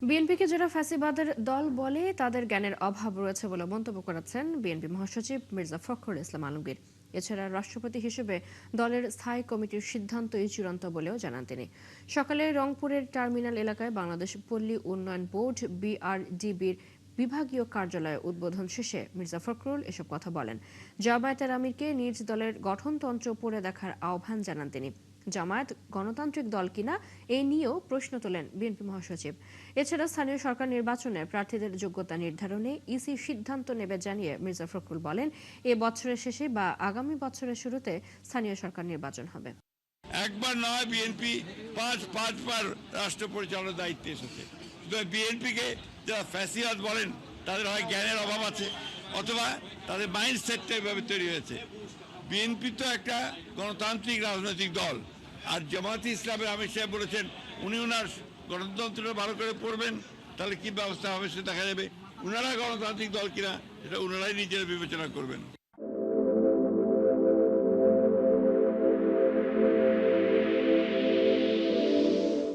বিএনপিকে যারা ফ্যাসিবাদের দল বলে তাদের জ্ঞানের অভাব রয়েছে বলে মন্তব্য করেছেন বিএনপি মহাসচিব মির্জা ফখরুল ইসলাম আলমগীর। এছাড়া রাষ্ট্রপতি হিসেবে দলের স্থায়ী কমিটির সিদ্ধান্তই চূড়ান্ত বলেও জানান তিনি। সকালে রংপুরের টার্মিনাল এলাকায় বাংলাদেশ পল্লী উন্নয়ন বোর্ড বিআরডিবির বিভাগীয় কার্যালয়ে উদ্বোধন শেষে মির্জা ফখরুল এসব কথা বলেন। জামায়াতের আমিরকে নিজ দলের গঠনতন্ত্র পড়ে দেখার আহ্বান জানান তিনি। জামায়াত গণতান্ত্রিক দল কিনা এ নিয়েও প্রশ্ন তোলেন বিএনপি মহাসচিব। এছাড়া স্থানীয় সরকার নির্বাচনে প্রার্থীদের যোগ্যতা নির্ধারণে ইসি সিদ্ধান্ত নেবে জানিয়ে মির্জা ফখরুল বলেন, এ বছরের শেষে বা আগামী বছরের শুরুতে স্থানীয় সরকার নির্বাচন হবে। একবার নয়, বিএনপি পাঁচবার রাষ্ট্র পরিচালনার দায়িত্বে এসেছে। বিএনপিকে যারা ফ্যাসিবাদ বলেন তাদের হয় জ্ঞানের অভাব আছে, অথবা তাদের মাইন্ডসেটটা এভাবে তৈরি হয়েছে। বিএনপি তো একটা গণতান্ত্রিক রাজনৈতিক দল, আর জামায়াতে ইসলামের আমির সাহেব বলেছেন উনি ওনার গণতন্ত্রটা ভালো করে পড়বেন, তাহলে কি ব্যবস্থা হবে সে দেখা যাবে। ওনারা গণতান্ত্রিক দল কিনা সেটা ওনারাই নিজেরা বিবেচনা করবেন।